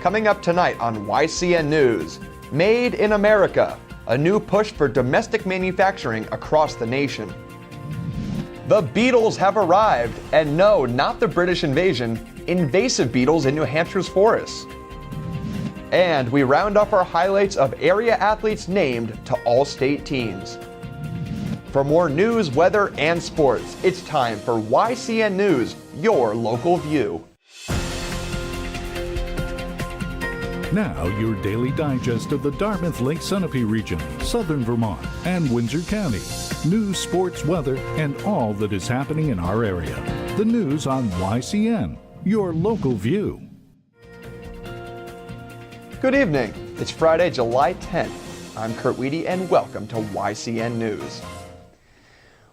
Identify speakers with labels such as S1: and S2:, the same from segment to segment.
S1: Coming up tonight on YCN News, Made in America, a new push for domestic manufacturing across the nation. The beetles have arrived, and no, not the British invasion, invasive beetles in New Hampshire's forests. And we round off our highlights of area athletes named to all-state teams. For more news, weather, and sports, it's time for YCN News, your local view.
S2: Now, your daily digest of the Dartmouth Lake Sunapee region, southern Vermont, and Windsor County. News, sports, weather, and all that is happening in our area. The news on YCN, your local view.
S1: Good evening. It's Friday, July 10th. I'm Kurt Weedy, and welcome to YCN News.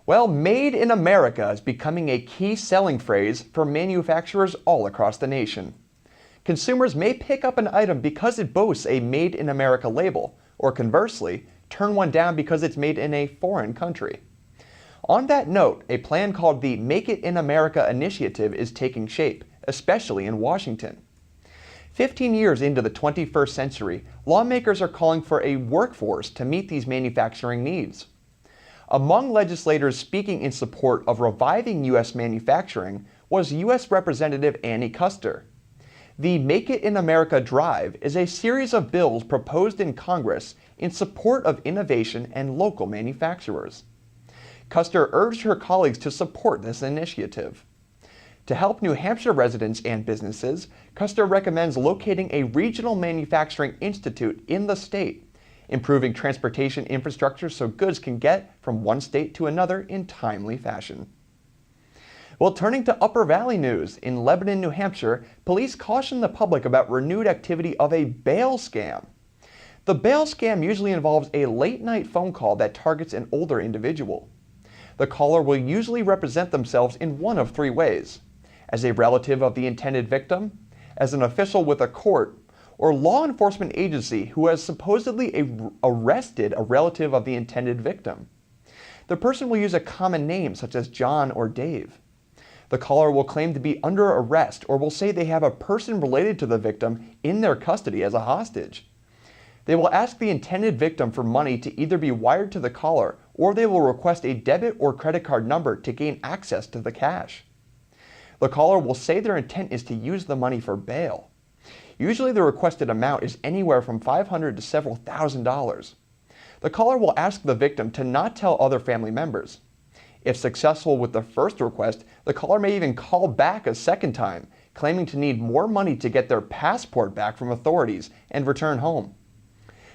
S1: Well, Made in America is becoming a key selling phrase for manufacturers all across the nation. Consumers may pick up an item because it boasts a Made in America label, or conversely, turn one down because it's made in a foreign country. On that note, a plan called the Make It in America initiative is taking shape, especially in Washington. 15 years into the 21st century, lawmakers are calling for a workforce to meet these manufacturing needs. Among legislators speaking in support of reviving U.S. manufacturing was U.S. Representative Annie Kuster. The Make It in America Drive is a series of bills proposed in Congress in support of innovation and local manufacturers. Kuster urged her colleagues to support this initiative. To help New Hampshire residents and businesses, Kuster recommends locating a regional manufacturing institute in the state, improving transportation infrastructure so goods can get from one state to another in timely fashion. Well, turning to Upper Valley news, in Lebanon, New Hampshire, police caution the public about renewed activity of a bail scam. The bail scam usually involves a late-night phone call that targets an older individual. The caller will usually represent themselves in one of three ways: as a relative of the intended victim, as an official with a court, or law enforcement agency who has supposedly arrested a relative of the intended victim. The person will use a common name such as John or Dave. The caller will claim to be under arrest or will say they have a person related to the victim in their custody as a hostage. They will ask the intended victim for money to either be wired to the caller or they will request a debit or credit card number to gain access to the cash. The caller will say their intent is to use the money for bail. Usually the requested amount is anywhere from $500 to several $1,000s. The caller will ask the victim to not tell other family members. If successful with the first request, the caller may even call back a second time, claiming to need more money to get their passport back from authorities and return home.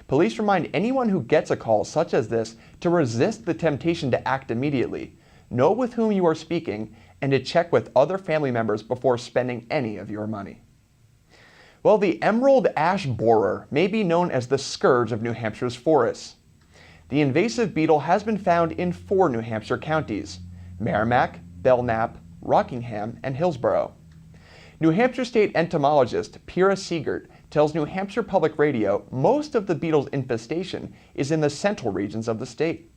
S1: Police remind anyone who gets a call such as this to resist the temptation to act immediately, know with whom you are speaking, and to check with other family members before spending any of your money. Well, the emerald ash borer may be known as the scourge of New Hampshire's forests. The invasive beetle has been found in 4 New Hampshire counties: Merrimack, Belknap, Rockingham, and Hillsborough. New Hampshire state entomologist Pira Siegert tells New Hampshire Public Radio most of the beetle's infestation is in the central regions of the state.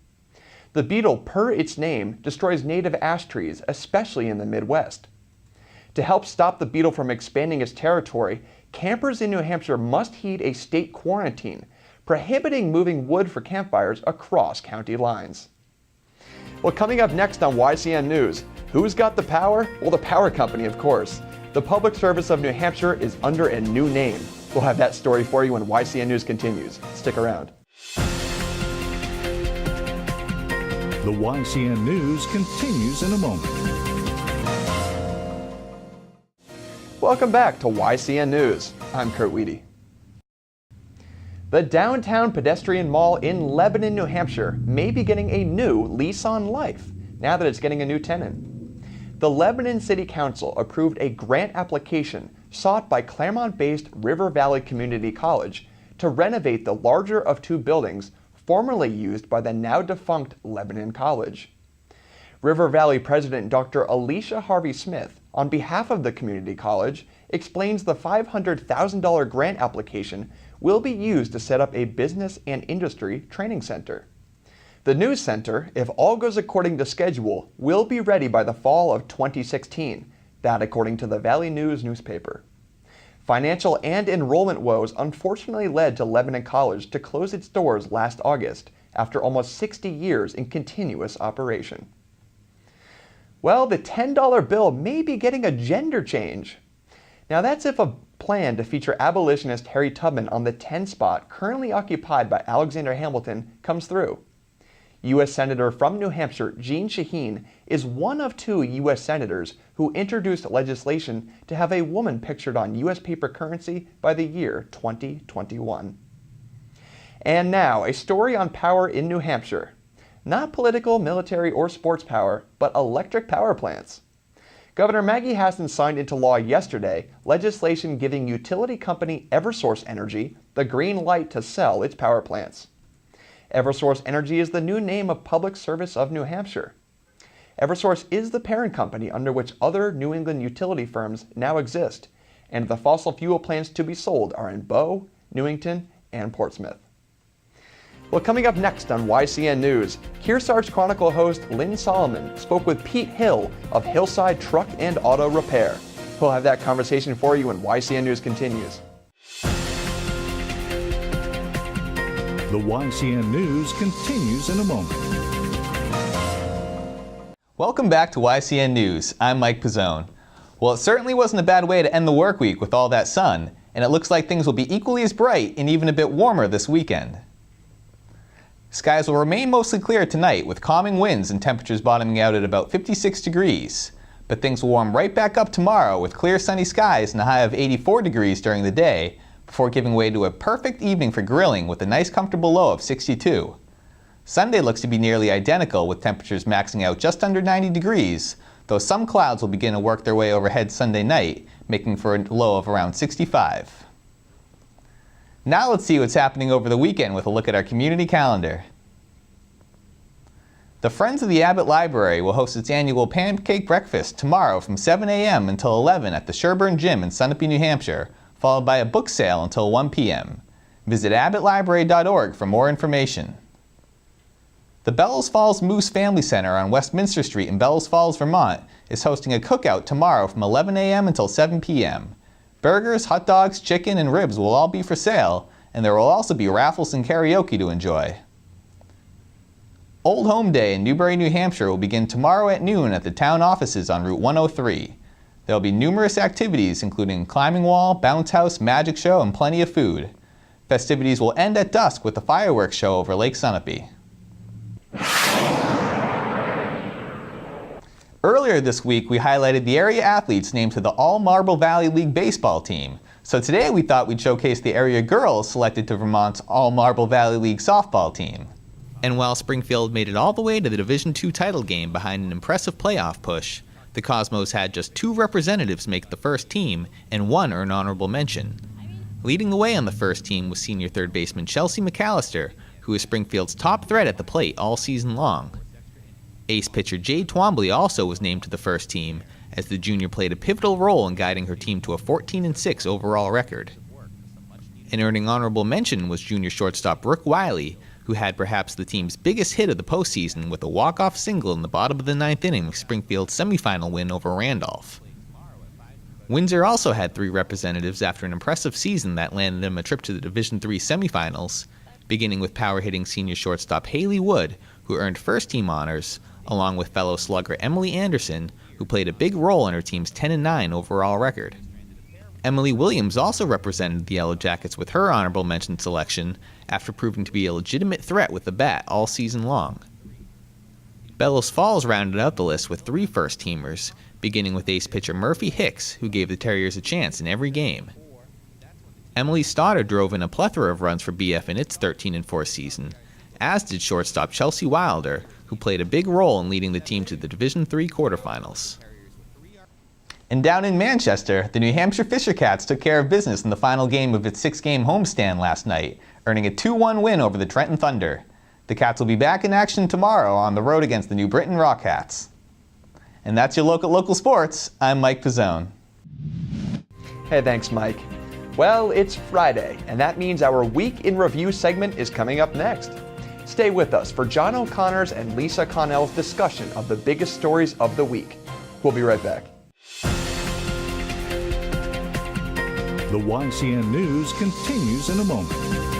S1: The beetle, per its name, destroys native ash trees, especially in the Midwest. To help stop the beetle from expanding its territory, campers in New Hampshire must heed a state quarantine, prohibiting moving wood for campfires across county lines. Well, coming up next on YCN News, who's got the power? Well, the power company, of course. The Public Service of New Hampshire is under a new name. We'll have that story for you when YCN News continues. Stick around.
S2: The YCN News continues in a moment.
S1: Welcome back to YCN News. I'm Kurt Weedy. The downtown pedestrian mall in Lebanon, New Hampshire may be getting a new lease on life now that it's getting a new tenant. The Lebanon City Council approved a grant application sought by Claremont-based River Valley Community College to renovate the larger of 2 buildings formerly used by the now-defunct Lebanon College. River Valley President Dr. Alicia Harvey-Smith, on behalf of the community college, explains the $500,000 grant application will be used to set up a business and industry training center. The new center, if all goes according to schedule, will be ready by the fall of 2016, that according to the Valley News newspaper. Financial and enrollment woes unfortunately led to Lebanon College to close its doors last August after almost 60 years in continuous operation. Well, the $10 bill may be getting a gender change. Now that's if a plan to feature abolitionist Harry Tubman on the 10 spot currently occupied by Alexander Hamilton comes through. U.S. Senator from New Hampshire, Jeanne Shaheen, is one of 2 U.S. senators who introduced legislation to have a woman pictured on U.S. paper currency by the year 2021. And now, a story on power in New Hampshire. Not political, military, or sports power, but electric power plants. Governor Maggie Hassan signed into law yesterday legislation giving utility company Eversource Energy the green light to sell its power plants. Eversource Energy is the new name of Public Service of New Hampshire. Eversource is the parent company under which other New England utility firms now exist, and the fossil fuel plants to be sold are in Bow, Newington, and Portsmouth. Well, coming up next on YCN News, Kearsarge Chronicle host Lynn Solomon spoke with Pete Hill of Hillside Truck and Auto Repair. We'll have that conversation for you when YCN News continues.
S2: The YCN News continues in a moment.
S3: Welcome back to YCN News. I'm Mike Pizzone. Well, it certainly wasn't a bad way to end the work week with all that sun, and it looks like things will be equally as bright and even a bit warmer this weekend. Skies will remain mostly clear tonight with calming winds and temperatures bottoming out at about 56 degrees. But things will warm right back up tomorrow with clear sunny skies and a high of 84 degrees during the day, before giving way to a perfect evening for grilling with a nice comfortable low of 62. Sunday looks to be nearly identical with temperatures maxing out just under 90 degrees, though some clouds will begin to work their way overhead Sunday night, making for a low of around 65. Now let's see what's happening over the weekend with a look at our community calendar. The Friends of the Abbott Library will host its annual pancake breakfast tomorrow from 7 a.m. until 11 at the Sherburne Gym in Sunapee, New Hampshire, followed by a book sale until 1 p.m. Visit abbottlibrary.org for more information. The Bellows Falls Moose Family Center on Westminster Street in Bellows Falls, Vermont is hosting a cookout tomorrow from 11 a.m. until 7 p.m. Burgers, hot dogs, chicken, and ribs will all be for sale, and there will also be raffles and karaoke to enjoy. Old Home Day in Newbury, New Hampshire will begin tomorrow at noon at the town offices on Route 103. There will be numerous activities including climbing wall, bounce house, magic show, and plenty of food. Festivities will end at dusk with a fireworks show over Lake Sunapee. Earlier this week, we highlighted the area athletes named to the All-Marble Valley League baseball team. So today we thought we'd showcase the area girls selected to Vermont's All-Marble Valley League softball team. And while Springfield made it all the way to the Division II title game behind an impressive playoff push, the Cosmos had just 2 representatives make the first team and 1 earn honorable mention. Leading the way on the first team was senior third baseman Chelsea McAllister, who is Springfield's top threat at the plate all season long. Ace pitcher Jade Twombly also was named to the first team, as the junior played a pivotal role in guiding her team to a 14-6 overall record. And earning honorable mention was junior shortstop Brooke Wiley, who had perhaps the team's biggest hit of the postseason with a walk-off single in the bottom of the 9th inning of Springfield's semifinal win over Randolph. Windsor also had 3 representatives after an impressive season that landed them a trip to the Division III semifinals, beginning with power-hitting senior shortstop Haley Wood, who earned first-team honors, along with fellow slugger Emily Anderson, who played a big role in her team's 10-9 overall record. Emily Williams also represented the Yellow Jackets with her honorable mention selection after proving to be a legitimate threat with the bat all season long. Bellows Falls rounded out the list with 3 first-teamers, beginning with ace pitcher Murphy Hicks, who gave the Terriers a chance in every game. Emily Stoddard drove in a plethora of runs for BF in its 13-4 season, as did shortstop Chelsea Wilder, who played a big role in leading the team to the Division III quarterfinals. And down in Manchester, the New Hampshire Fisher Cats took care of business in the final game of its 6-game homestand last night, earning a 2-1 win over the Trenton Thunder. The Cats will be back in action tomorrow on the road against the New Britain Rockhats. And that's your local sports. I'm Mike Pizzone.
S1: Hey, thanks, Mike. Well, it's Friday, and that means our Week in Review segment is coming up next. Stay with us for John O'Connor's and Lisa Connell's discussion of the biggest stories of the week. We'll be right back.
S2: The YCN News continues in a moment.